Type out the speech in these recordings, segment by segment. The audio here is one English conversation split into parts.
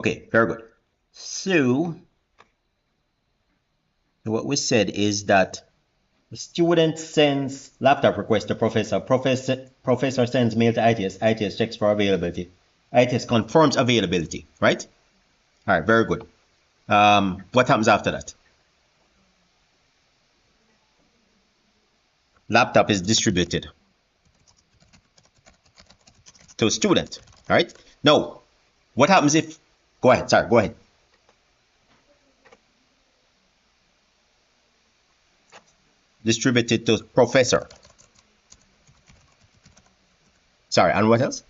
Okay, very good. So what we said is that the student sends laptop request to professor. Professor sends mail to ITS. ITS checks for availability. ITS confirms availability, right? All right, very good. What happens after that? Laptop is distributed to a student, all right? Now, what happens if, go ahead, sorry, go ahead. Distributed to professor. Sorry, and what else?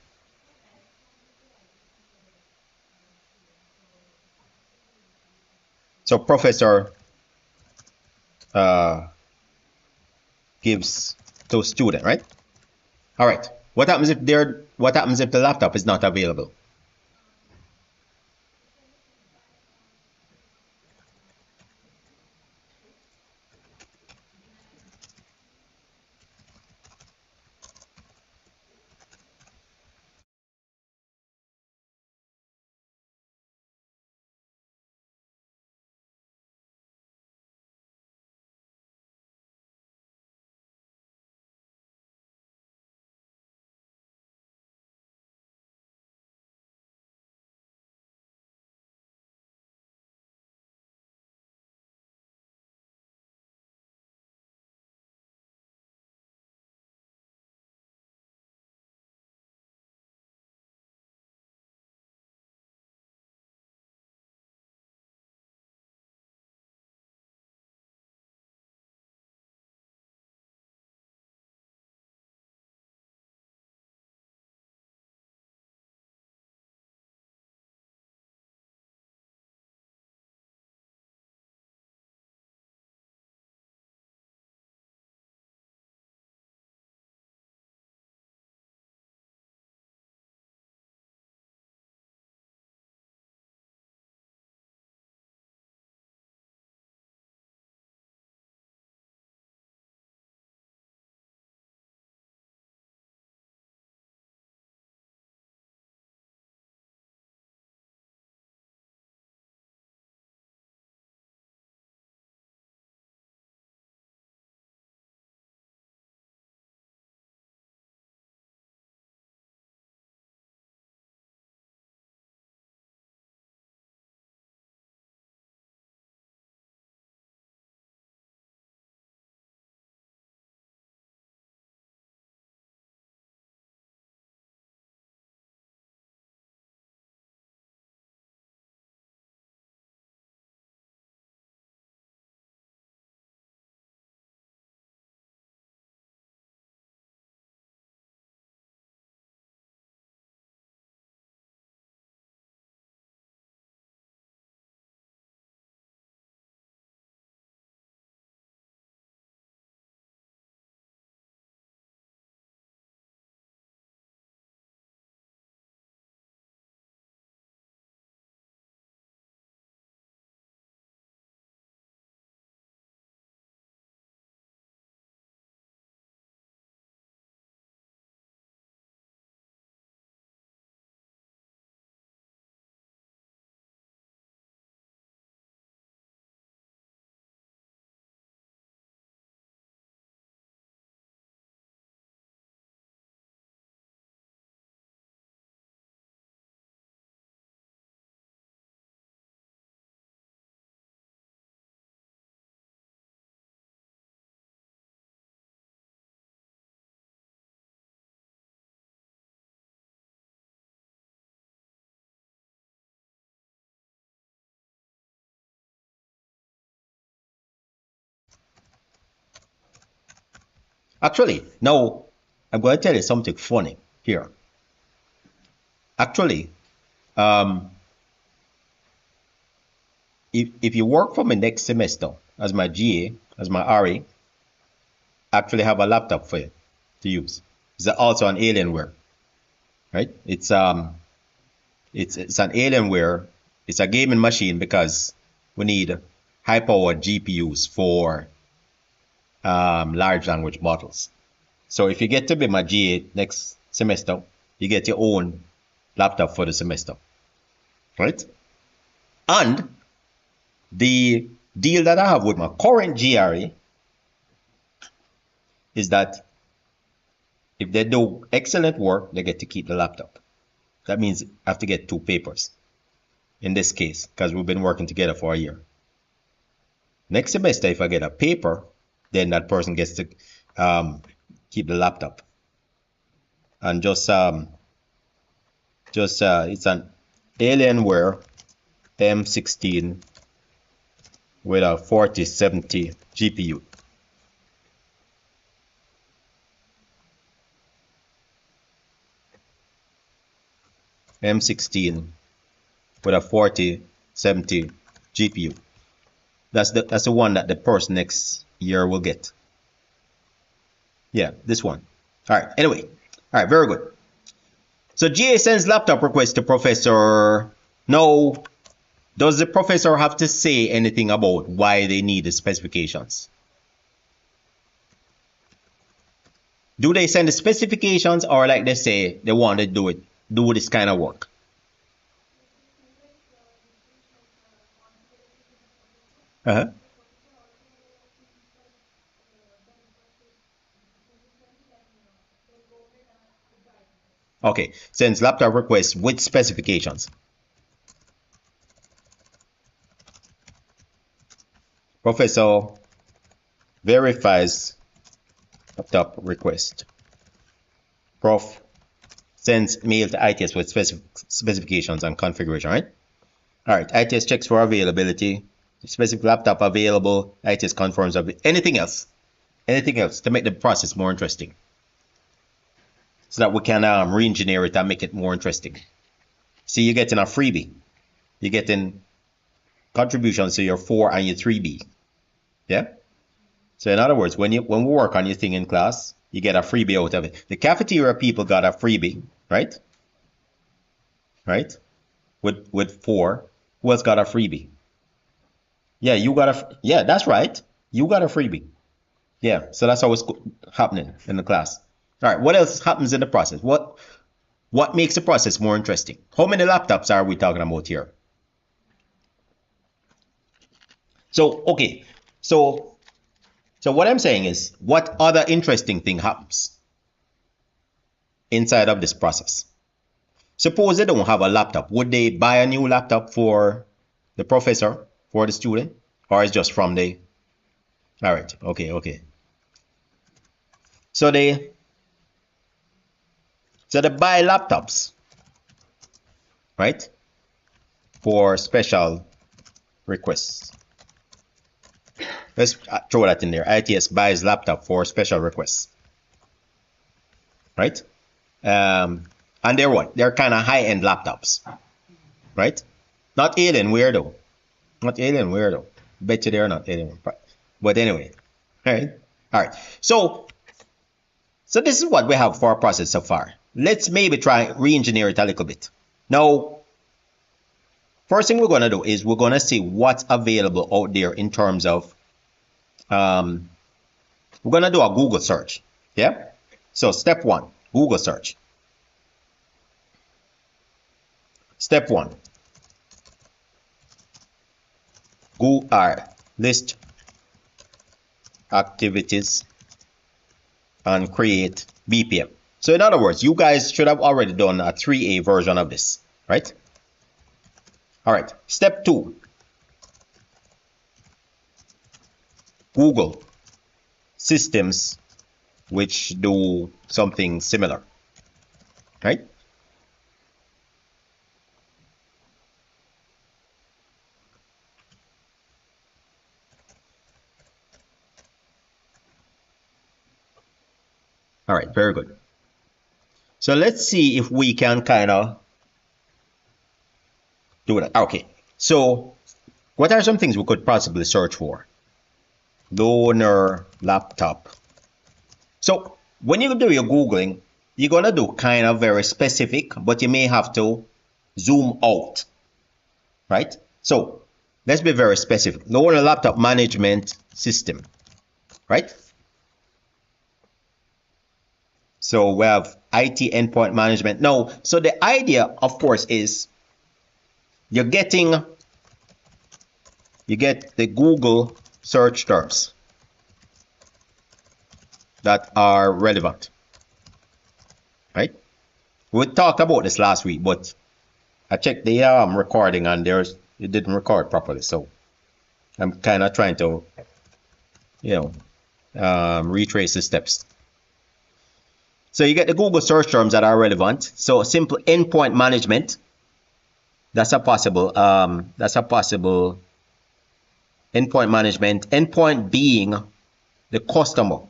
So professor uh, gives to student, right? All right. What happens if the laptop is not available? Actually, now I'm going to tell you something funny here. Actually, um, if you work for me next semester as my GA, as my RA, actually have a laptop for you to use. It's also an Alienware, right? It's an Alienware. It's a gaming machine because we need high-powered GPUs for large language models. So if you get to be my GA next semester, you get your own laptop for the semester, right? And the deal that I have with my current GRE is that if they do excellent work, they get to keep the laptop. That means I have to get 2 papers in this case, because we've been working together for a year. Next semester, if I get a paper, then that person gets to keep the laptop. And it's an Alienware M16 with a 4070 GPU. M16 with a 4070 GPU. That's the one that the person next year will get. Yeah, this one. All right. Anyway, all right, very good. So GA sends laptop request to professor. Now, does the professor have to say anything about why they need the specifications? Do they send the specifications, or like they say they want to do this kind of work? Okay, sends laptop request with specifications. Professor verifies laptop request. Prof sends mail to ITS with specifications and configuration, right? All right, ITS checks for availability. Specific laptop available. ITS confirms anything else to make the process more interesting, so that we can re-engineer it and make it more interesting. See, you're getting a freebie. You're getting contributions to your 4 and your 3B. Yeah. So in other words, when we work on your thing in class, you get a freebie out of it. The cafeteria people got a freebie, right? Right? With 4. Who else got a freebie? Yeah, you got yeah, that's right. You got a freebie. Yeah, so that's how it's happening in the class. All right, what else happens in the process? What makes the process more interesting? How many laptops are we talking about here? So, okay. So what I'm saying is, what other interesting thing happens inside of this process? Suppose they don't have a laptop. Would they buy a new laptop for the professor, for the student? Or it's just from the... All right, okay. So they buy laptops, right? For special requests. Let's throw that in there. ITS buys laptop for special requests, right? And they're what? They're kind of high-end laptops, right? Not Alienware though. Not Alienware though. Bet you they're not Alienware. But anyway, all right. So this is what we have for our process so far. Let's maybe try re-engineer it a little bit. Now, first thing we're going to do is we're going to see what's available out there in terms of we're going to do a Google search. Yeah. So step 1, Google search. Step 1, list activities and create BPM. So in other words, you guys should have already done a 3A version of this, right? All right. Step 2, Google systems which do something similar, right? All right, very good. So let's see if we can kind of do that. Okay, so what are some things we could possibly search for? Donor laptop. So when you do your Googling, you're going to do kind of very specific, but you may have to zoom out, right? So let's be very specific. Donor laptop management system, right? So we have IT endpoint management. Now, so the idea, of course, is you're getting you get the Google search terms that are relevant, right? We talked about this last week, but I checked the recording and it didn't record properly. So I'm kind of trying to, retrace the steps. So you get the Google search terms that are relevant. So simple endpoint management. That's a possible. Endpoint management. Endpoint being the customer.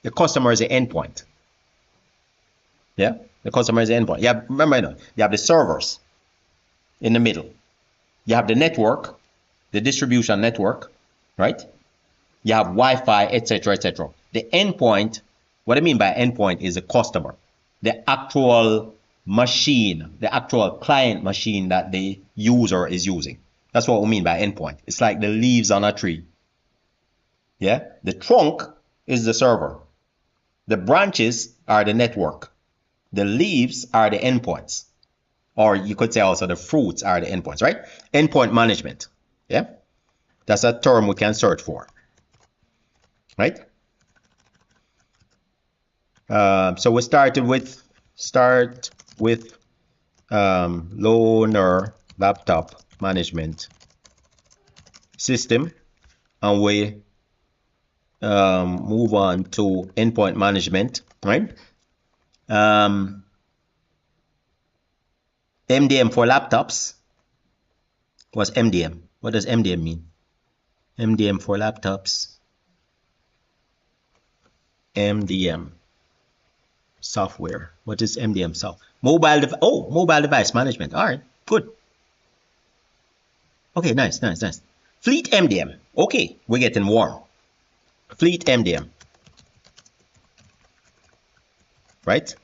The customer is the endpoint. Yeah, the customer is the endpoint. Remember, you have the servers in the middle. You have the network, the distribution network, right? You have Wi-Fi, etc., etc. The endpoint, what I mean by endpoint is the customer, the actual machine, the actual client machine that the user is using. That's what we mean by endpoint. It's like the leaves on a tree. Yeah, the trunk is the server. The branches are the network. The leaves are the endpoints. Or you could say also the fruits are the endpoints, right? Endpoint management. Yeah, that's a term we can search for, right? So we start with loaner laptop management system, and we move on to endpoint management, right? MDM for laptops. What's MDM? What does MDM mean? MDM for laptops. MDM software. What is MDM software? Mobile device management. All right, good. Okay, nice. Fleet MDM. Okay, we're getting warm. Fleet MDM. Right?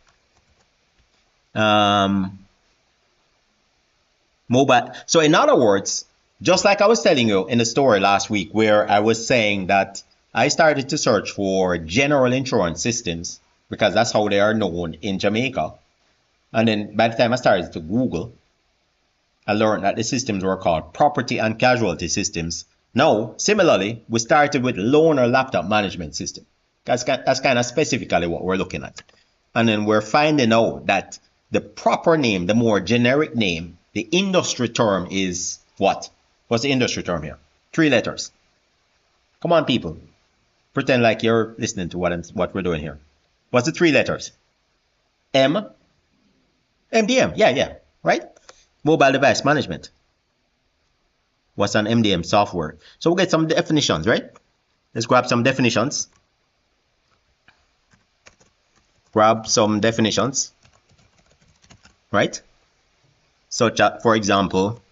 Mobile. So in other words, just like I was telling you in the story last week where I was saying that I started to search for general insurance systems because that's how they are known in Jamaica. And then by the time I started to Google, I learned that the systems were called property and casualty systems. Now, similarly, we started with loaner laptop management system. That's kind of specifically what we're looking at. And then we're finding out that the proper name, the more generic name, the industry term is what? What's the industry term here? 3 letters. Come on, people. Pretend like you're listening to what we're doing here. What's the 3 letters? M? MDM. Yeah. Right? Mobile device management. What's an MDM software? So we'll get some definitions, right? Let's grab some definitions. Right? Such as, for example,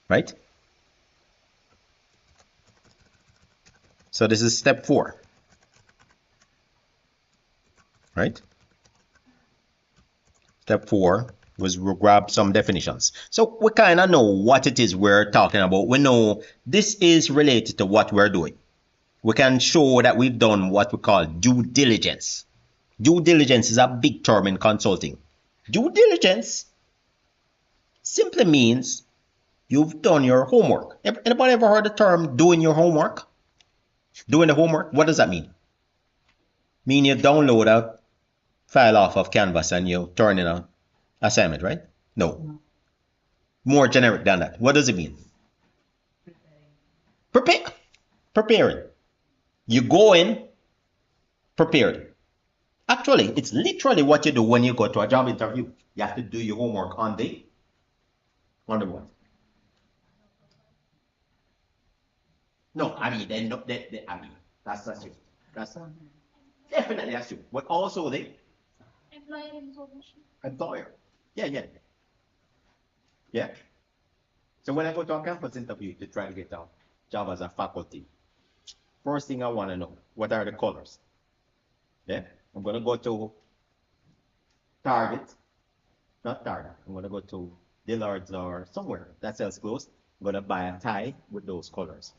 right? So this is step 4, right? Step 4 was we'll grab some definitions. So we kind of know what it is we're talking about. We know this is related to what we're doing. We can show that we've done what we call due diligence. Due diligence is a big term in consulting. Due diligence simply means you've done your homework. Anybody ever heard the term doing your homework? Doing the homework? What does that mean? Mean you download a file off of Canvas and you turn in an assignment, right? No. More generic than that. What does it mean? Preparing. You go in prepared. Actually, it's literally what you do when you go to a job interview. You have to do your homework on the what? No, I mean, that's true. That's definitely that's true. But also the employer. Yeah. So when I go to a campus interview to try to get a job as a faculty, first thing I want to know, what are the colors? Yeah. I'm going to go to Target, not Target. I'm going to go to Dillard's or somewhere that sells clothes. I'm going to buy a tie with those colors.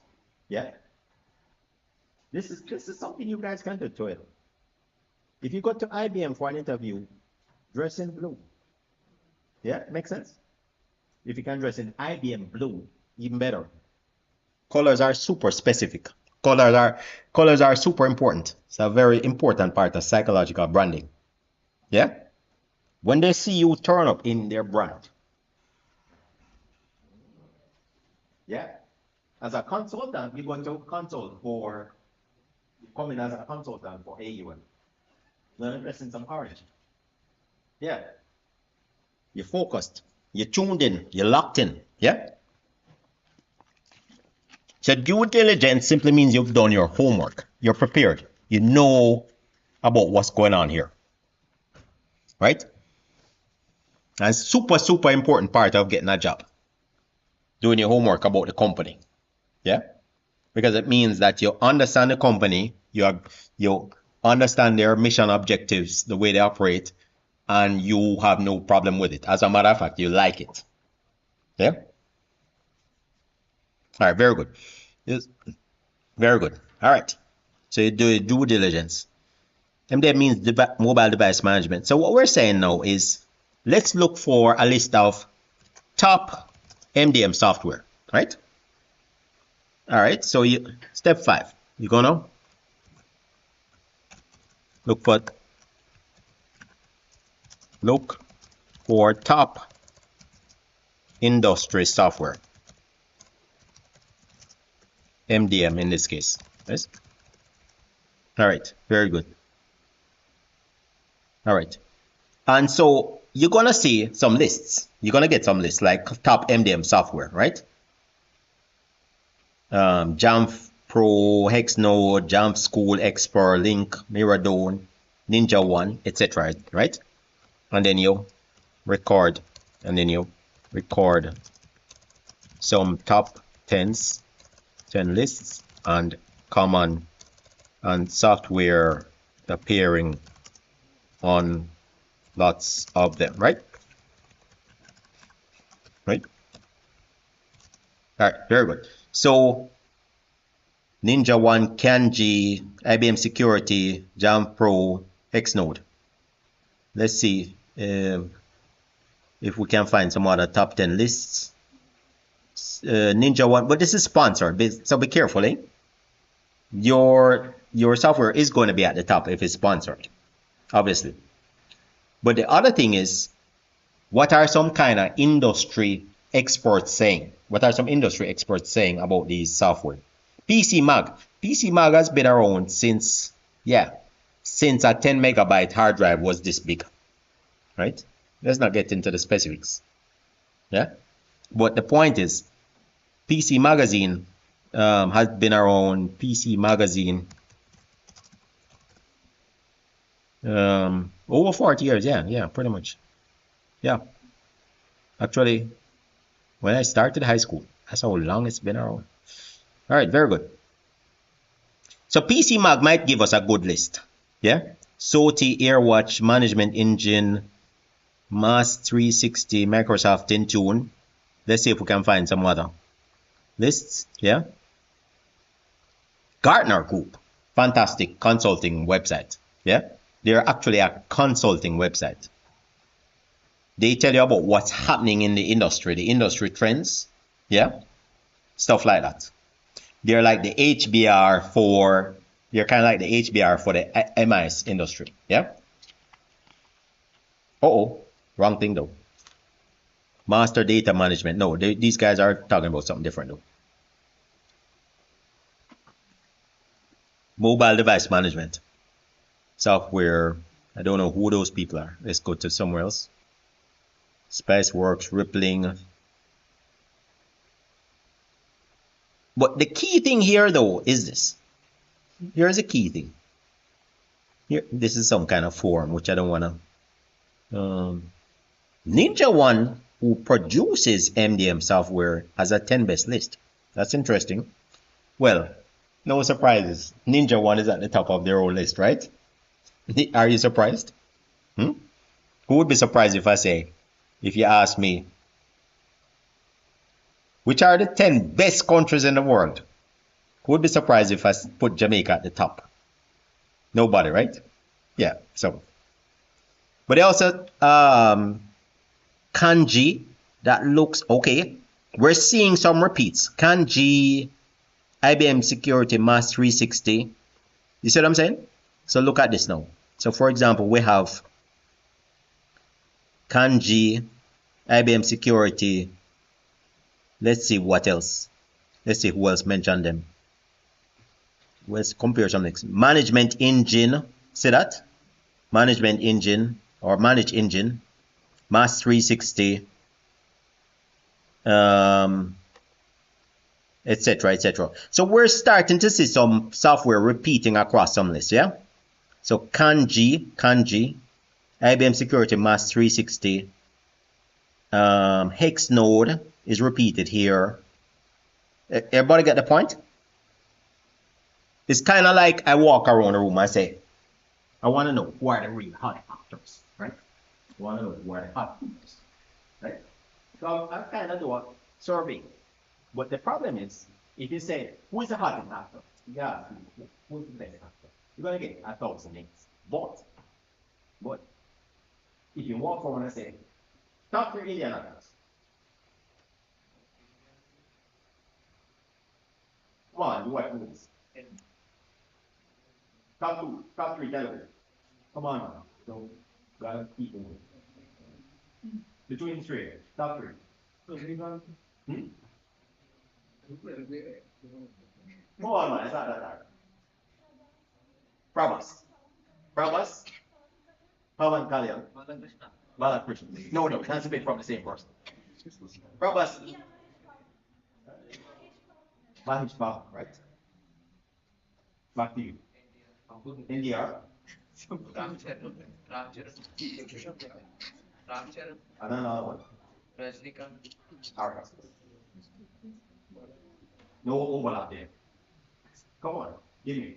Yeah. This is something you guys can do to it. If you go to IBM for an interview, dress in blue. Yeah, makes sense. If you can dress in IBM blue, even better. Colors are super specific. Colors are colors are super important. It's a very important part of psychological branding. Yeah? When they see you turn up in their brand. Yeah. As a consultant, you're going to consult for come in as a consultant for AUM. Learn lessons on orange. Yeah. You're focused. You're tuned in. You're locked in. Yeah. So due diligence simply means you've done your homework. You're prepared. You know about what's going on here. Right? And super, super important part of getting a job. Doing your homework about the company. Yeah? Because it means that you understand the company, you understand their mission objectives, the way they operate, and you have no problem with it. As a matter of fact, you like it. Yeah? All right, very good. Yes, very good. All right. So you do due diligence. MDM means mobile device management. So what we're saying now is let's look for a list of top MDM software, right? All right. So step 5, you're gonna look for top industry software, MDM in this case. Yes. All right. Very good. All right. And so you're gonna see some lists. You're gonna get some lists like top MDM software, right? Jamf Pro, Hexnode, Jamf School, Expert, Link, Miradone, Ninja One, etc. Right? And then you record, some top 10 lists and common and software appearing on lots of them, right? Right? All right, very good. So Ninja One, Kanji, IBM Security, Jamf Pro, Hexnode. Let's see if we can find some other top 10 lists. Ninja One, but this is sponsored, so be careful, eh? Your software is going to be at the top if it's sponsored, obviously. But the other thing is, what are some kind of industry experts saying? What are some industry experts saying about these software? PC Mag. PC Mag has been around since a 10 megabyte hard drive was this big, right? Let's not get into the specifics. Yeah, but the point is, PC Magazine has been around. PC Magazine over 40 years. Yeah, pretty much. Yeah, actually, when I started high school, that's how long it's been around. All right, very good. So PC Mag might give us a good list. Yeah, SOTI, AirWatch, Management Engine, Mass 360, Microsoft Intune. Let's see if we can find some other lists. Yeah, Gartner Group, fantastic consulting website. Yeah, they're actually a consulting website. They tell you about what's happening in the industry trends. Yeah, stuff like that. They're like the HBR for, they're kind of like the HBR for the MIS industry. Yeah. Wrong thing though. Master data management. No, these guys are talking about something different though. Mobile device management. Software. I don't know who those people are. Let's go to somewhere else. Spiceworks, Rippling. But the key thing here though is this. Here's a key thing. Here, this is some kind of form which I don't want to. Ninja One, who produces MDM software, has a 10 best list. That's interesting. Well, no surprises. Ninja One is at the top of their own list, right? Are you surprised? Who would be surprised if you ask me, which are the 10 best countries in the world? Who would be surprised if I put Jamaica at the top? Nobody, right? Yeah, so. But they also, Kanji, That looks okay. We're seeing some repeats. Kanji, IBM Security, Mass 360. You see what I'm saying? So look at this now. So for example, we have Kanji, IBM Security. Let's see what else. Let's see who else mentioned them. Let's compare some next. Management Engine. See that? Management Engine or Manage Engine. Mass 360. Etc. etc. So we're starting to see some software repeating across some lists, yeah? So Kanji, IBM Security Mass 360, Hex Node is repeated here. Everybody get the point? It's kind of like I walk around the room and say, I want to know who are the real hot actors, right? I want to know who are the hot actors, right? So I kind of do a survey. But the problem is, if you say, who is the hottest actor? Yeah, who's the best actor? You're going to get 1,000 names. But, if you walk around and say, top 3 Indian actors. Come on, do what movies? Top 3 Telugu. Come on, man. So, gotta keep moving. Between 3, top 3. Hmm? Come on, man, it's not that hard. Prabhas. Pawan Kalyan. Balakrishna. No, that's a bit from the same person. Prabhas. Mahesh Babu, right? Back to you. NDR. And another one. Arkas. No overlap there. Come on, give me.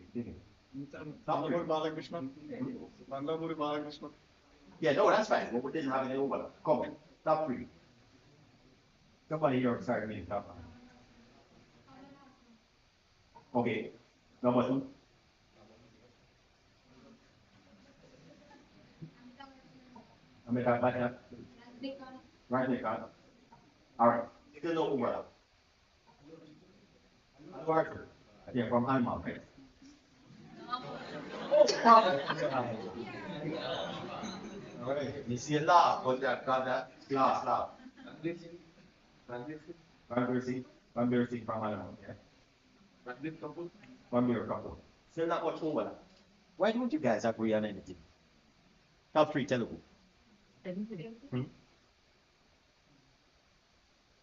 Top 3. Yeah, no, that's fine. But we didn't have any overlap. Come on, top 3. Somebody here started me top 3. Okay, number 2. Amitabh Bachchan. Rajnikant. All right, still no overlap. Arthur. Yeah, from Animal, right? All right, you see a laugh, but that laugh. Ranveer Singh from Animal, yeah. Ranveer Kapoor. Still not much overlap. Why don't you guys agree on anything? Top 3 Telugu.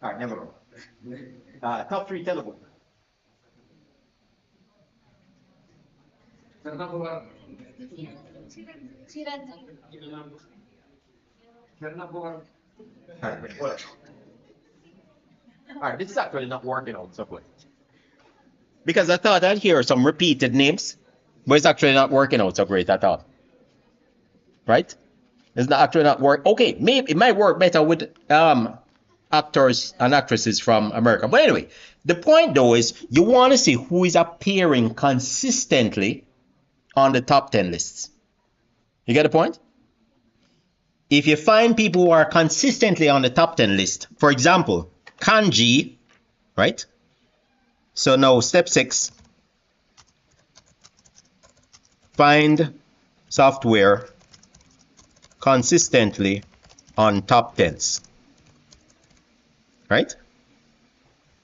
All right, never mind. Top 3 Telugu. All right, this is actually not working out so good. Because I thought I'd hear some repeated names, but it's actually not working out so great, I thought. Right? It's not actually not work. Okay, maybe it might work better with actors and actresses from America. But anyway, the point though is you want to see who is appearing consistently on the top 10 lists. You get the point? If you find people who are consistently on the top 10 list, for example, Kanji, right? So now step 6, find software consistently on top 10s, right?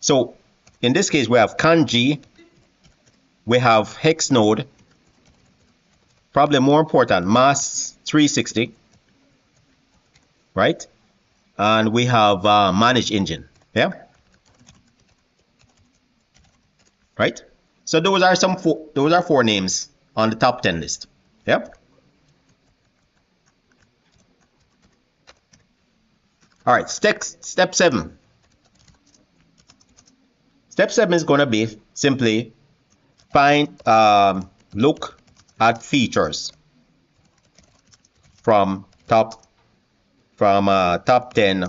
So in this case, we have Kanji, we have Hex Node, probably more important, Mass 360, right? And we have Manage Engine, yeah? Right? So those are 4 names on the top 10 list, yeah? All right, step 7. Step 7 is going to be simply look at features from top 10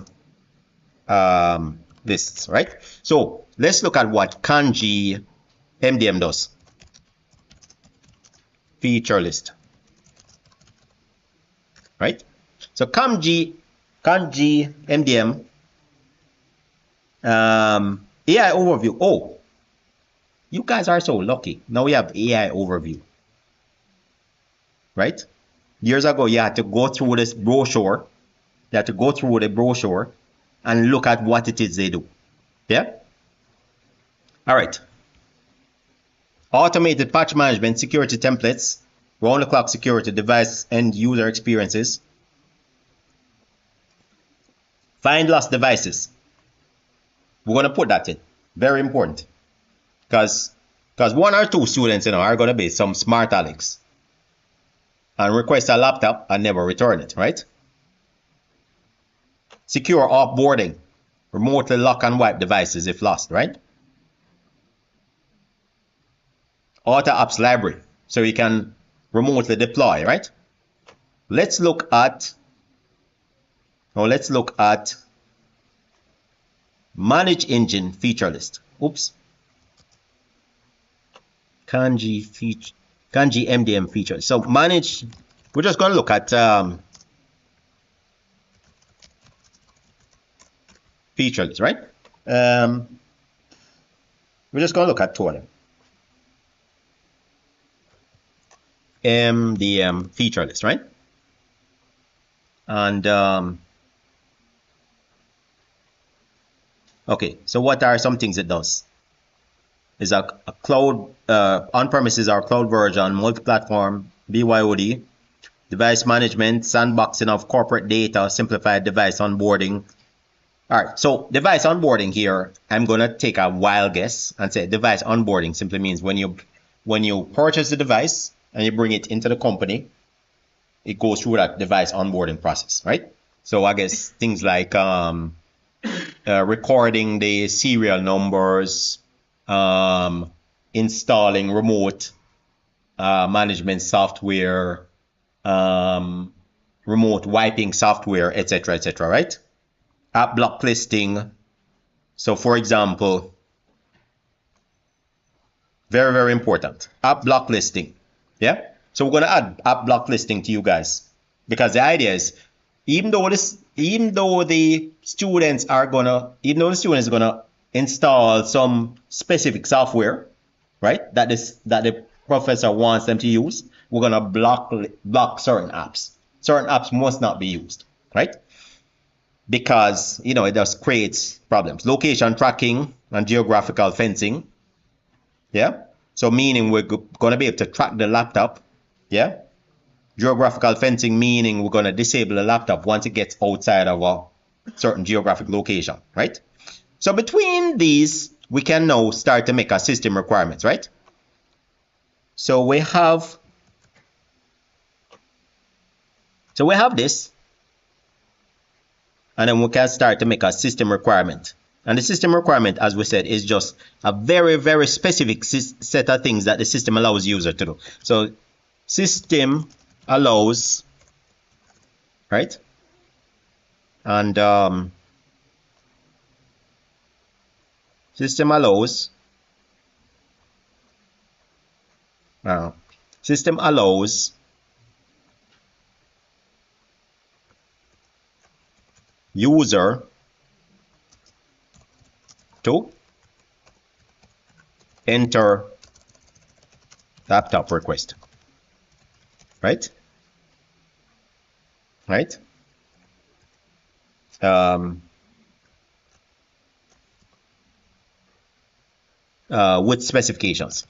lists, right? So let's look at what Kanji MDM does. Feature list, right? So Kanji MDM AI overview. Oh, you guys are so lucky. Now we have AI overview, right? Years ago, you had to go through this brochure. You had to go through the brochure and look at what it is they do. Yeah? All right. Automated patch management, security templates, round the clock security, device and user experiences. Find lost devices. We're going to put that in. Very important. Because one or two students, are going to be some smart Alex and request a laptop and never return it, right? Secure offboarding. Remotely lock and wipe devices if lost, right? Auto apps library. So you can remotely deploy, right? Let's look at manage engine feature list. Oops. Kanji MDM feature. So manage, we're just going to look at feature list, right? We're just going to look at two of them. MDM feature list, right? And okay, so what are some things it does? Is a cloud on-premises or cloud version, multi-platform, BYOD, device management, sandboxing of corporate data, simplified device onboarding. All right, so device onboarding here, I'm gonna take a wild guess and say device onboarding simply means when you purchase the device and you bring it into the company, it goes through that device onboarding process, right? So I guess things like recording the serial numbers, installing remote management software, remote wiping software, etc., right? App block listing. So for example, very, very important, app block listing. Yeah. So we're going to add app block listing to you guys, because the idea is, even though the students are gonna install some specific software, right, that the professor wants them to use, we're gonna block certain apps. Certain apps must not be used, right? Because it just creates problems. Location tracking and geographical fencing. Yeah. So meaning we're gonna be able to track the laptop. Yeah. Geographical fencing meaning we're going to disable the laptop once it gets outside of a certain geographic location, right? So between these, we can now start to make our system requirements, right? So we have this, and then we can start to make a system requirement. And the system requirement, as we said, is just a very, very specific set of things that the system allows user to do. So system allows, right? And system allows user to enter laptop request, right? With specifications,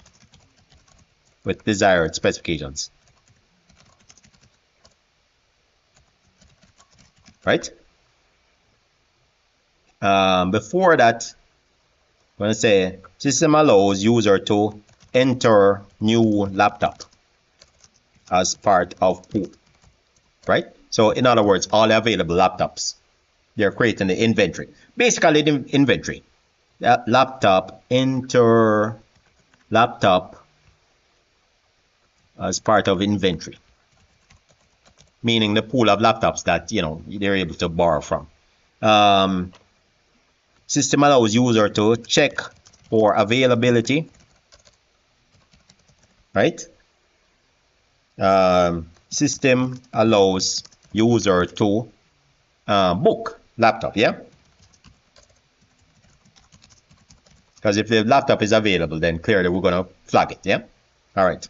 with desired specifications, right? Before that, I'm going to say system allows user to enter new laptop as part of pool, right? So in other words, all the available laptops, they're creating the inventory. Basically the inventory. Laptop, enter laptop as part of inventory. Meaning the pool of laptops that they're able to borrow from. System allows user to check for availability, right? System allows user to book laptop, yeah? Because if the laptop is available, then clearly we're going to flag it, yeah? All right.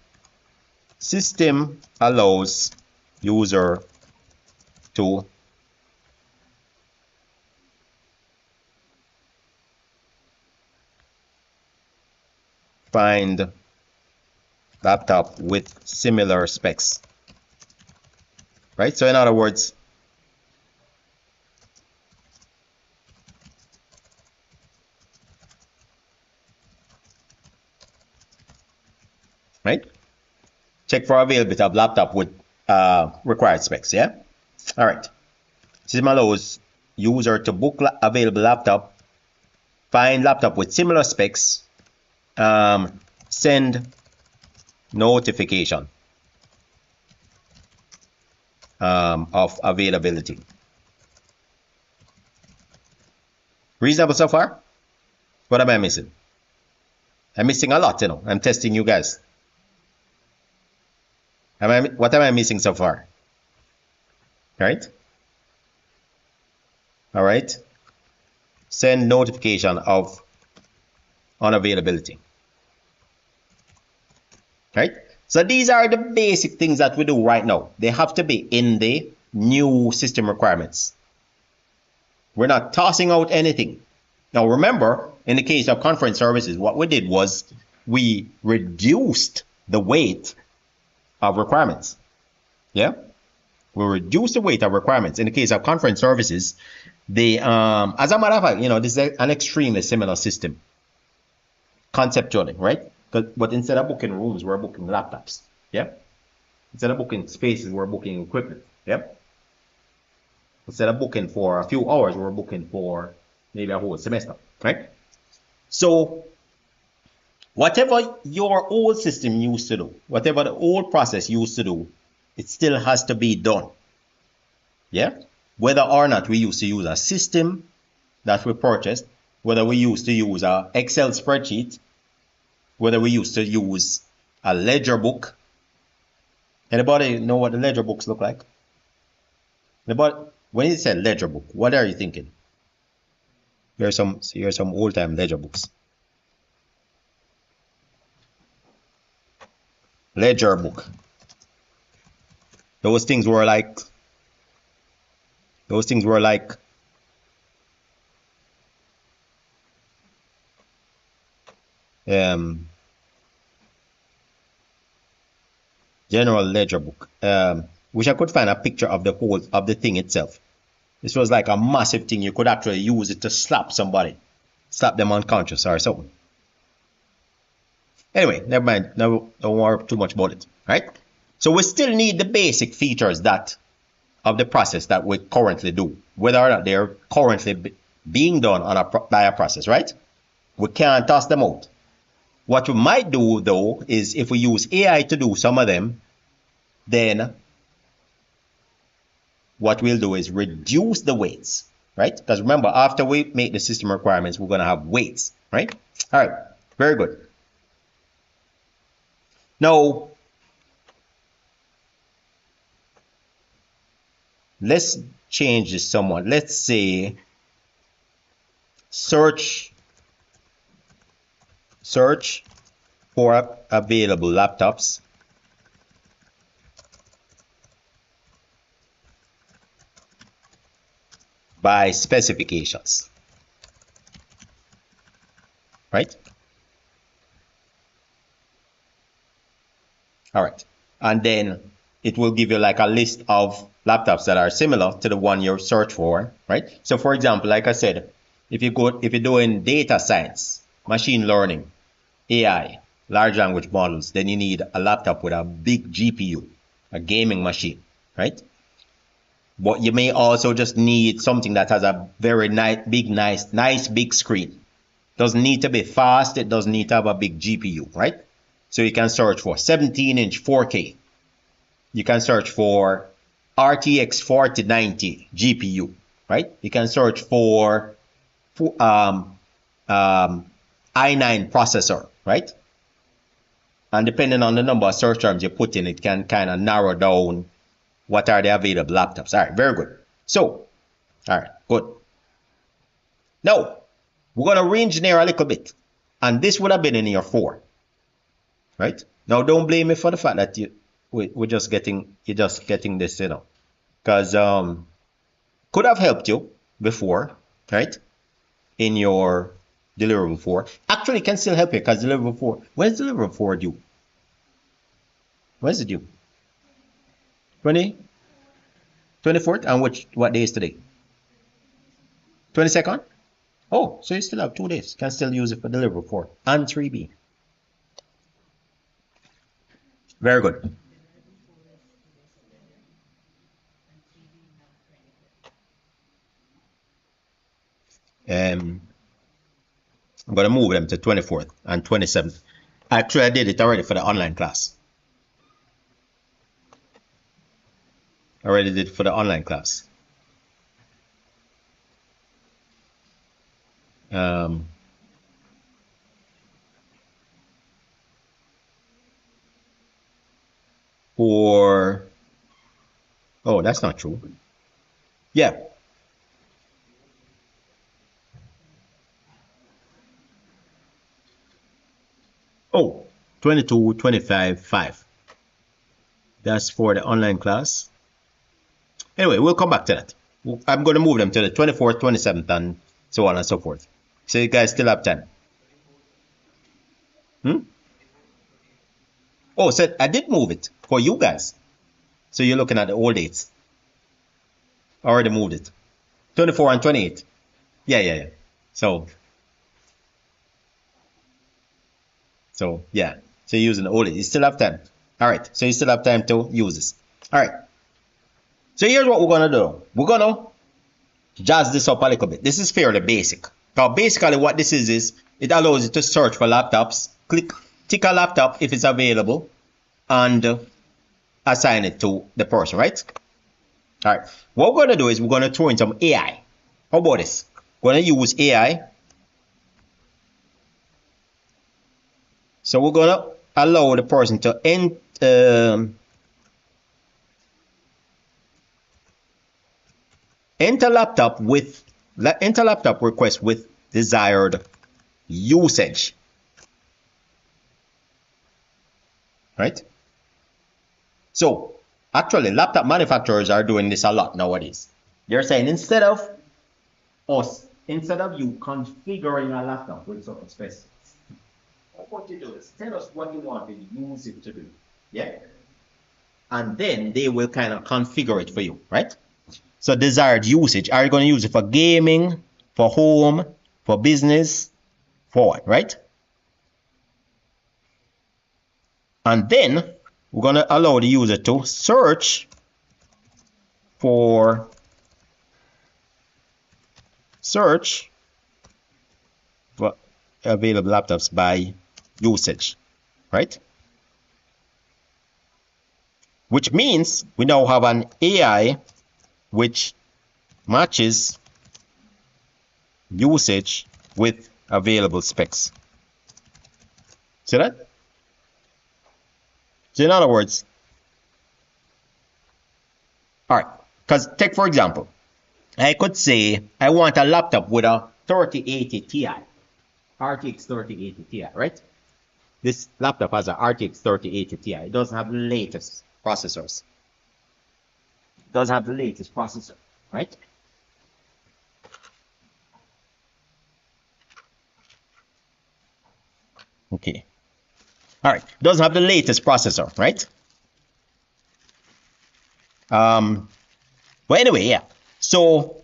System allows user to find laptop with similar specs, right? So in other words, right? Check for availability of laptop with required specs, yeah? All right. System allows user to book available laptop, find laptop with similar specs, send notification of availability. Reasonable so far? What am I missing? I'm missing a lot, you know. I'm testing you guys. What am I missing so far? Right? All right. Send notification of unavailability. Right? So these are the basic things that we do right now. They have to be in the new system requirements. We're not tossing out anything. Now remember, in the case of conference services, what we did was we reduced the weight of requirements. Yeah? We reduced the weight of requirements. In the case of conference services, they, as a matter of fact, you know, this is an extremely similar system conceptually, right? But instead of booking rooms, we're booking laptops. Yeah. Instead of booking spaces, we're booking equipment. Yep. Instead of booking for a few hours, we're booking for maybe a whole semester, right? So whatever your old system used to do, whatever the old process used to do, it still has to be done. Yeah. Whether or not we used to use a system that we purchased, whether we used to use an Excel spreadsheet, whether we used to use a ledger book. Anybody know what the ledger books look like? But when you say ledger book, what are you thinking? Here's some old-time ledger books. Ledger book. Those things were like general ledger book. Wish I could find a picture of the whole of the thing itself. This was like a massive thing. You could actually use it to slap somebody, slap them unconscious or something. Anyway, never mind. No, don't worry too much about it. Right? So we still need the basic features that of the process that we currently do, whether or not they're currently being done on by a process. Right? We can't toss them out. What we might do though is if we use AI to do some of them, then what we'll do is reduce the weights, right? Because remember, after we make the system requirements, we're going to have weights, right? All right, very good. Now, let's change this somewhat. Let's say search for available laptops by specifications, right? All right, and then it will give you like a list of laptops that are similar to the one you search for, right? So for example, like I said, if you're doing data science, machine learning, AI, large language models, then you need a laptop with a big GPU, a gaming machine, right? But you may also just need something that has a very nice big screen. Doesn't need to be fast. It doesn't need to have a big GPU, right? So you can search for 17-inch 4K. You can search for RTX 4090 GPU, right? You can search for i9 processor, right? And depending on the number of search terms you put in, it can kind of narrow down what are the available laptops. All right, very good. So, all right, good. Now, we're going to re-engineer a little bit. And this would have been in year 4, right? Now, don't blame me for the fact that you're just getting this, because could have helped you before, right? In your Deliverable 4. Actually, can still help you because Deliverable 4. Where's Deliverable 4 due? Where's it due? 24th? And what day is today? 22nd? Oh, so you still have 2 days. Can still use it for Deliverable 4 and 3B. Very good. I'm going to move them to 24th and 27th. Actually, I did it already for the online class. Already did for the online class. Oh, that's not true. Yeah. Oh, 22, 25, 5. That's for the online class. Anyway, we'll come back to that. I'm going to move them to the 24th, 27th, and so on and so forth. So you guys still have time. Oh, so I did move it for you guys. So you're looking at the old dates. I already moved it. 24 and 28. Yeah. So yeah. So you're using the old dates. You still have time. All right. So you still have time to use this. All right. So here's what we're going to do. We're going to jazz this up a little bit. This is fairly basic. Now, basically what this is it allows you to search for laptops. Tick a laptop if it's available and assign it to the person, right? All right. What we're going to do is we're going to throw in some AI. How about this? We're going to use AI. So we're going to allow the person to enter laptop request with desired usage. Right? So actually, laptop manufacturers are doing this a lot nowadays. They're saying instead of you configuring a laptop with certain specs, what you do is tell us what you want to use it to do. Yeah? And then they will kind of configure it for you, right? So desired usage. Are you going to use it for gaming, for home, for business, for what, right? And then we're going to allow the user to search for available laptops by usage, right? Which means we now have an AI which matches usage with available specs. See that? So in other words, all right, because take for example, I could say I want a laptop with a 3080 Ti, RTX 3080 Ti, right? This laptop has a RTX 3080 Ti. It doesn't have the latest processors. It doesn't have the latest processor, right? Okay. All right. Doesn't have the latest processor, right? But anyway, yeah. So,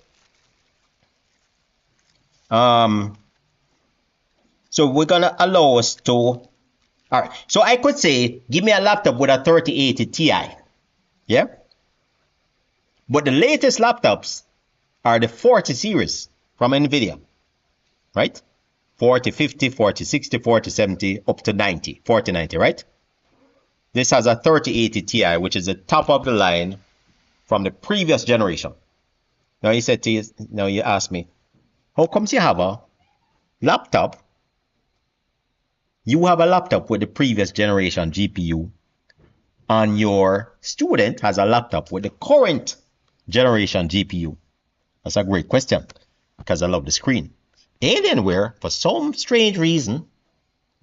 so we're gonna allow us to. All right. So I could say, give me a laptop with a 3080 Ti. Yeah. But the latest laptops are the 40 series from NVIDIA, right? 4050, 4060, 4070, up to 90, 4090, right? This has a 3080 Ti, which is the top of the line from the previous generation. Now you ask me, how comes you have a laptop? You have a laptop with the previous generation GPU, and your student has a laptop with the current generation GPU. That's a great question, because I love the screen. Alienware, for some strange reason,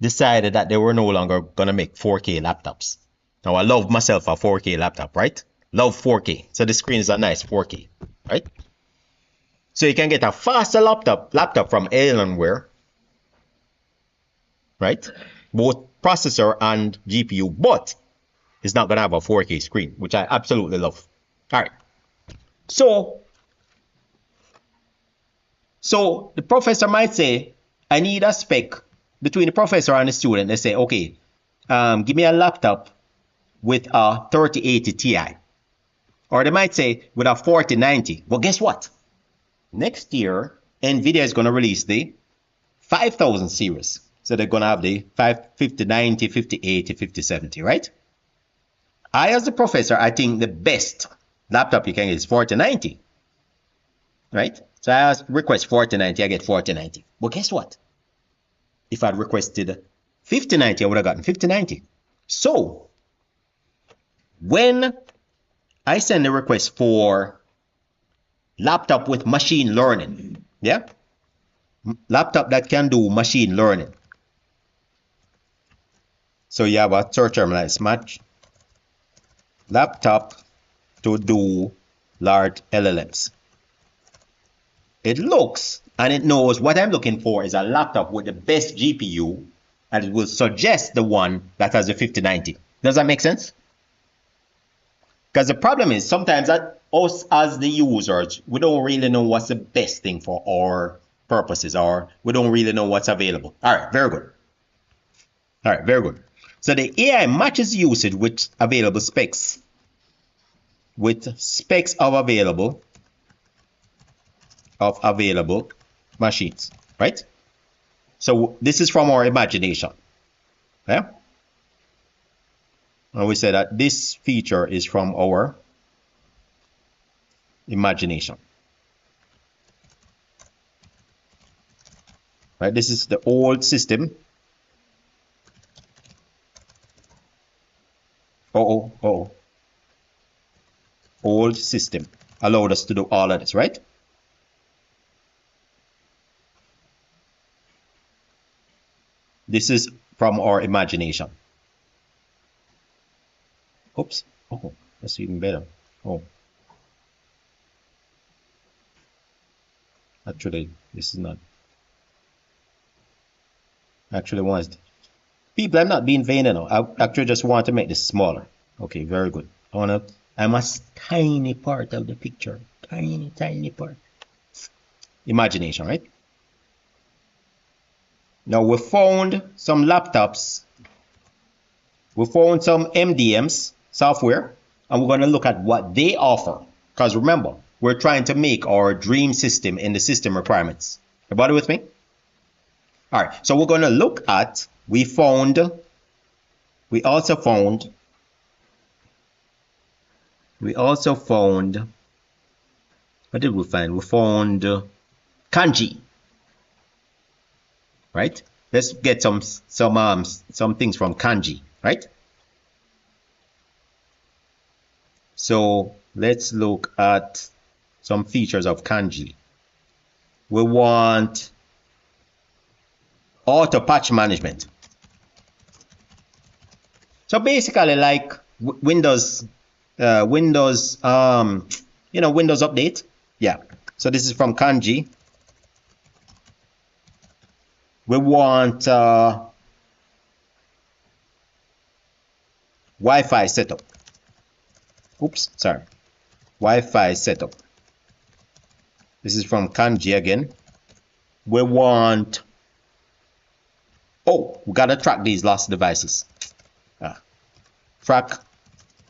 decided that they were no longer going to make 4K laptops. Now, I love myself a 4K laptop, right? Love 4K. So the screen is a nice 4K, right? So you can get a faster laptop from Alienware, right? Both processor and GPU, but it's not going to have a 4K screen, which I absolutely love. All right. So the professor might say, I need a spec between the professor and the student. They say, okay, give me a laptop with a 3080 Ti. Or they might say with a 4090. Well, guess what? Next year, NVIDIA is going to release the 5000 series. So they're going to have the 5090, 5080, 5070, right? As the professor, I think the best laptop you can get is 4090, right? So I request 4090, I get 4090. Well, guess what? If I'd requested 5090, I would have gotten 5090. So when I send a request for laptop with machine learning, yeah? Laptop that can do machine learning. So you have a search term like match laptop to do large LLMs. It looks and it knows what I'm looking for is a laptop with the best GPU, and it will suggest the one that has the 5090. Does that make sense? Because the problem is sometimes that us as the users, we don't really know what's the best thing for our purposes, or we don't really know what's available. All right, very good. All right, very good. So the AI matches usage with available specs. With specs of available machines, right? So this is from our imagination. Yeah? And we said that this feature is from our imagination. Right? This is the old system. Old system allowed us to do all of this, right? This is from our imagination. Oops. Oh, that's even better. Oh. Actually, this is not. Actually, was people, I'm not being vain enough. I actually just want to make this smaller. Okay, very good. I'm a tiny part of the picture. Tiny part. Imagination, right? Now we found some laptops. We found some MDMs software, and we're going to look at what they offer. Because remember, we're trying to make our dream system in the system requirements. Everybody with me? All right, so we're going to look at, we also found, what did we find? We found kanji, right? Let's get some things from kanji, right? So let's look at some features of kanji. We want auto patch management. So basically like Windows update. Yeah. So this is from kanji. We want Wi-Fi setup. Oops, sorry. Wi-Fi setup. This is from kanji again. We want, we gotta track these lost devices. Track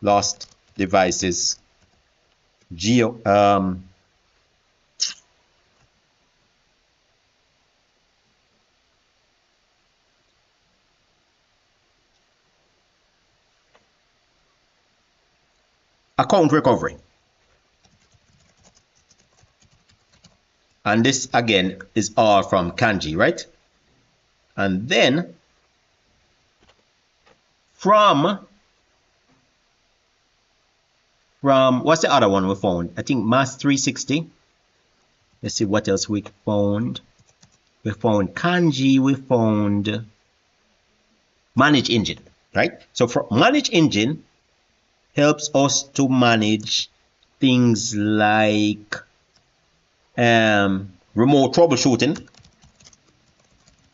lost devices. Account recovery. And this again is all from kanji, right? And then from what's the other one we found? I think Mass 360. Let's see what else we found. We found kanji, we found Manage engine, right? So for manage engine helps us to manage things like remote troubleshooting.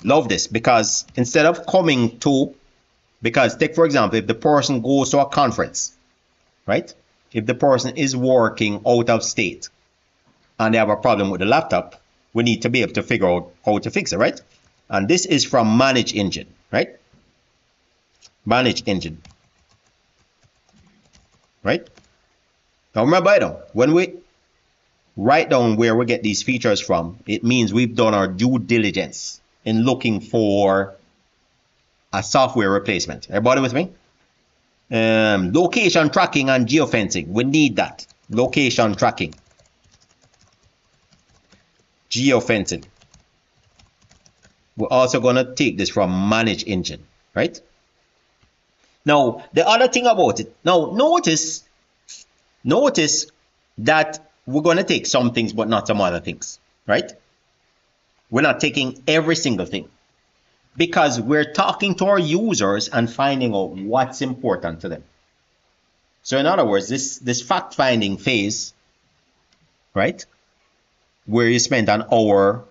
Love this, because instead of coming to, because take for example, if the person goes to a conference, right? If the person is working out of state and they have a problem with the laptop, we need to be able to figure out how to fix it, right? And this is from manage engine, right? Manage engine, right? Now remember, when we write down where we get these features from, it means we've done our due diligence in looking for a software replacement. Everybody with me? Location tracking and geofencing. We need that. Location tracking. Geofencing. We're also going to take this from manage engine, right? Now, the other thing about it, now notice that we're going to take some things but not some other things, right? We're not taking every single thing, because we're talking to our users and finding out what's important to them. So in other words, this fact-finding phase, right, where you spend an hour,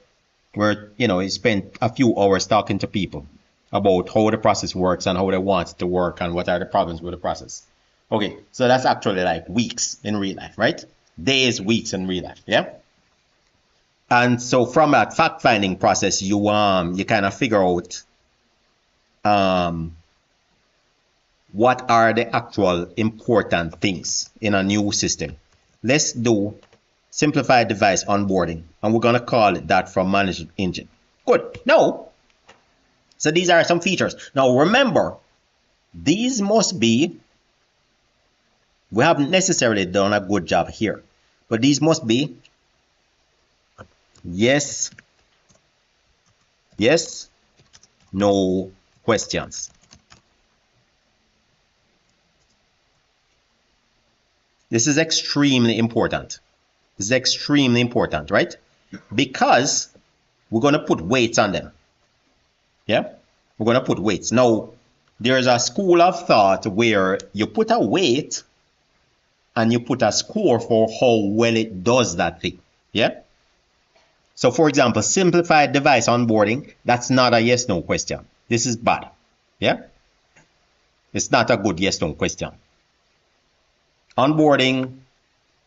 where you spend a few hours talking to people about how the process works and how they want it to work and what are the problems with the process. Okay, so that's actually like weeks in real life, right? Days, weeks in real life, yeah? And so from that fact-finding process, you kind of figure out what are the actual important things in a new system. Let's do simplified device onboarding, and we're going to call it that from manage engine. Good. Now, so these are some features. Now remember, these must be, we haven't necessarily done a good job here, but these must be yes, no questions. This is extremely important. This is extremely important, right? Because we're going to put weights on them. Yeah? We're going to put weights. Now, there's a school of thought where you put a weight and you put a score for how well it does that thing. Yeah? So for example, simplified device onboarding, that's not a yes-no question. This is bad. Yeah? It's not a good yes-no question. Onboarding,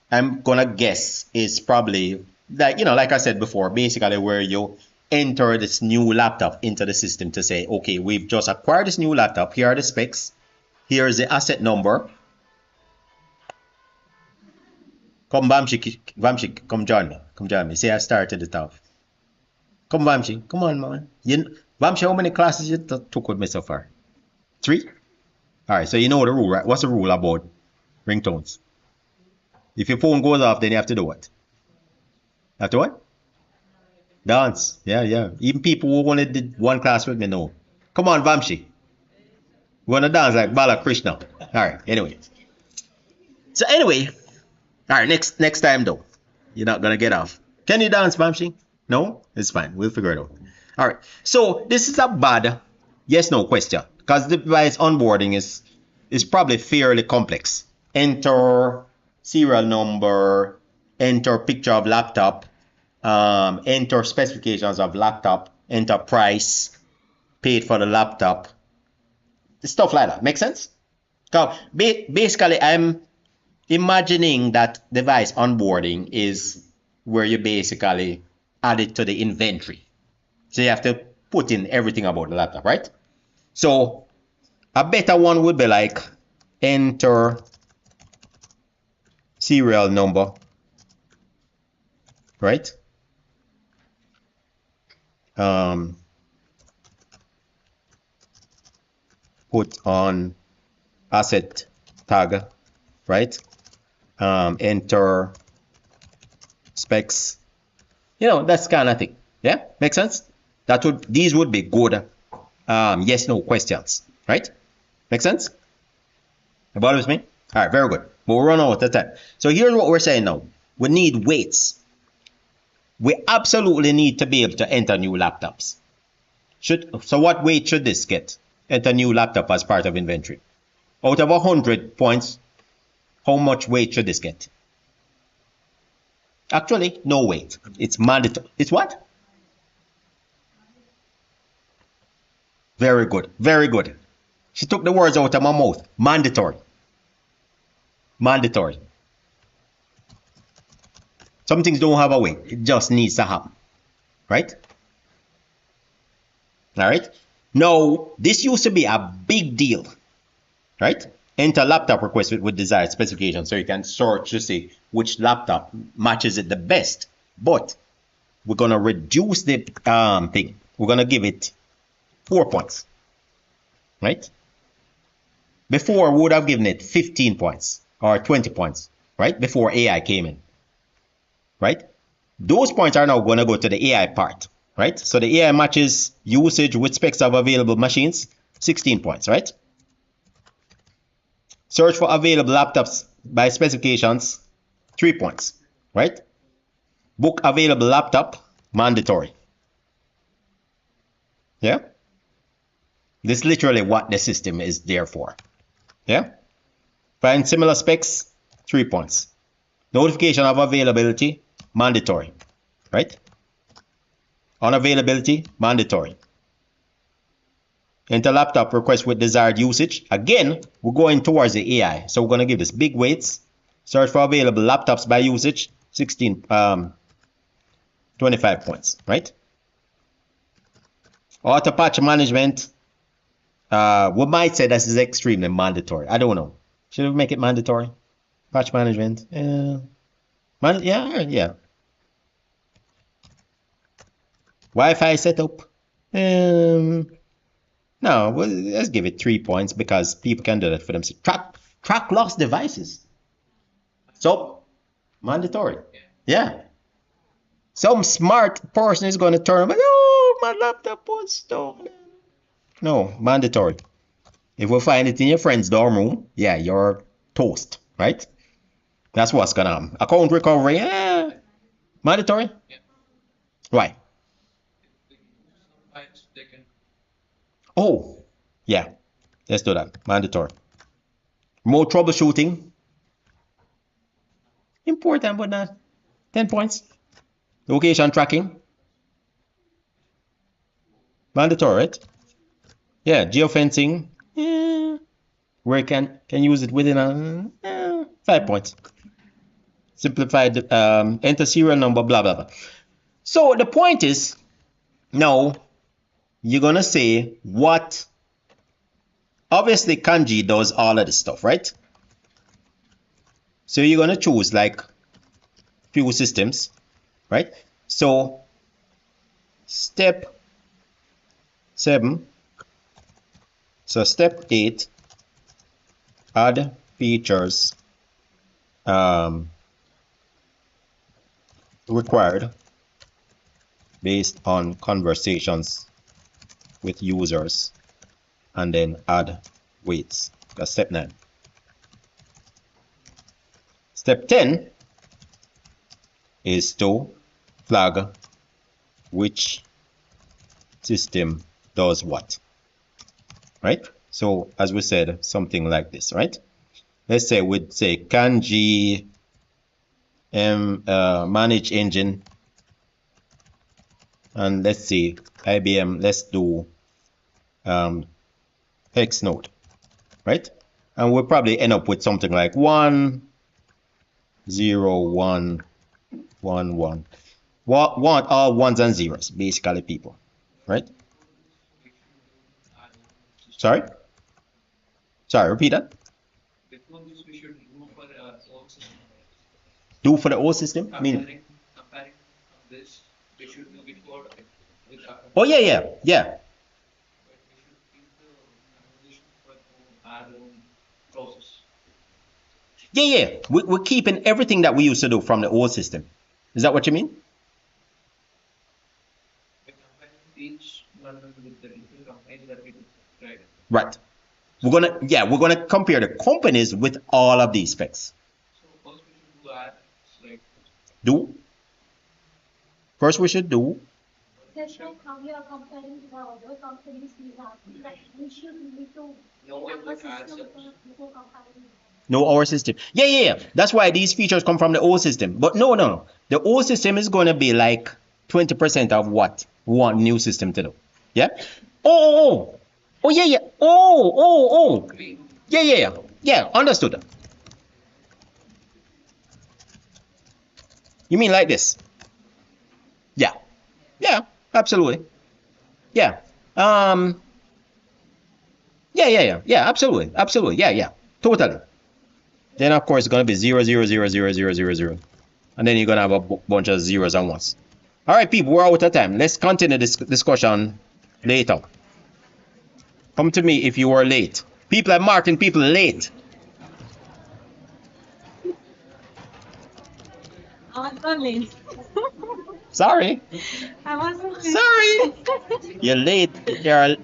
I'm gonna guess, is probably like I said before, basically where you enter this new laptop into the system to say, okay, we've just acquired this new laptop. Here are the specs. Here's the asset number. Come, Vamshi, come join me. Come join me. See, I started it off. Come, Vamshi. Come on, man. Vamshi, how many classes you took with me so far? 3? All right, so you know the rule, right? What's the rule about ringtones? If your phone goes off, then you have to do what? You have to what? Dance. Yeah. Even people who only did one class with me know. Come on, Vamshi. We're going to dance like Bala Krishna. All right, anyway. So anyway, all right, next time though, you're not going to get off. Can you dance, Vamshi? No? It's fine. We'll figure it out. All right. So this is a bad yes-no question, because the device onboarding is probably fairly complex. Enter serial number, enter picture of laptop, enter specifications of laptop, enter price, paid for the laptop, stuff like that. Make sense? Basically, I'm imagining that device onboarding is where you basically add it to the inventory. So you have to put in everything about the laptop, right? So a better one would be like enter serial number, right? Put on asset tag, right? Enter specs, that's kind of thing. Yeah, make sense? These would be good yes no questions, right? Make sense? Everybody with me? All right, very good. But we're running out of time. So here's what we're saying now. We need weights. We absolutely need to be able to enter new laptops. So what weight should this get? Enter new laptop as part of inventory. Out of 100 points, how much weight should this get? Actually, no weight. It's mandatory. It's what? Very good. Very good. She took the words out of my mouth. Mandatory. Mandatory. Some things don't have a weight. It just needs to happen. Right? Alright? Now, this used to be a big deal. Right? Enter laptop request with desired specification. So you can search to see which laptop matches it the best. But we're going to reduce the thing. We're going to give it 4 points. Right? Before, we would have given it 15 points or 20 points. Right? Before AI came in. Right? Those points are now going to go to the AI part. Right? So the AI matches usage with specs of available machines. 16 points. Right? Search for available laptops by specifications, 3 points, right? Book available laptop, mandatory. Yeah? This is literally what the system is there for. Yeah? Find similar specs, 3 points. Notification of availability, mandatory, right? Unavailability, mandatory. Enter laptop request with desired usage. Again, we're going towards the AI. So we're going to give this big weights. Search for available laptops by usage. 25 points, right? Auto patch management. We might say this is extremely mandatory. I don't know. Should we make it mandatory? Patch management. Yeah. Wi-Fi setup. No, well, let's give it 3 points because people can do that for themselves. Track lost devices. So, mandatory. Yeah. Some smart person is going to turn around, oh, my laptop was stolen. No, mandatory. If we find it in your friend's dorm room, yeah, you're toast, right? That's what's going to happen. Account recovery, mandatory? Yeah. Why? Oh, yeah. Let's do that. Mandatory. More troubleshooting. Important, but not 10 points. Location tracking. Mandatory, right? Yeah, geofencing. Where you can use it within 5 points. Simplified enter serial number, blah, blah, blah. So the point is, now you're going to say what. Obviously, kanji does all of this stuff, right? So you're going to choose like few systems, right? So step 7. So step 8, add features required based on conversations with users, and then add weights. That's step 9. Step 10 is to flag which system does what, right? So as we said, something like this, right? Let's say we'd say kanji manage engine, and let's see IBM, let's do hex node, right? And we'll probably end up with something like 1 0 1 1 1. Want all ones and zeros, basically, people, right? Sorry, repeat that. Do for the old system? I mean, comparing this, we should do before. Oh yeah. Yeah. We're keeping everything that we used to do from the old system. Is that what you mean? Right. We're gonna compare the companies with all of these specs. First we should do No, our system. Yeah, yeah, yeah. That's why these features come from the old system. But no, no, no. The old system is going to be like 20% of what we want new system to do. Yeah? Oh, oh, oh. Oh, yeah, yeah. Oh, oh, oh. Yeah, yeah, yeah. Yeah, understood. You mean like this? Yeah. Yeah, absolutely. Yeah. Um, yeah, yeah, yeah. Yeah, absolutely. Absolutely. Yeah, yeah. Totally. Then of course it's gonna be 0, 0, 0, 0, 0, 0, 0. And then you're gonna have a bunch of zeros and ones. All right, people, we're out of time. Let's continue this discussion later. Come to me if you are late. People are marking people late. I was late. Sorry. I wasn't late. Sorry. You're late. You're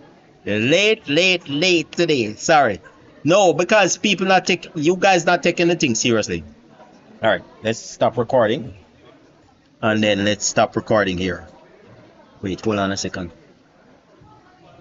late, late, late today. Sorry. No, because people not take you guys not taking the thing seriously. All right, let's stop recording. And then let's stop recording here. Wait, hold on a second.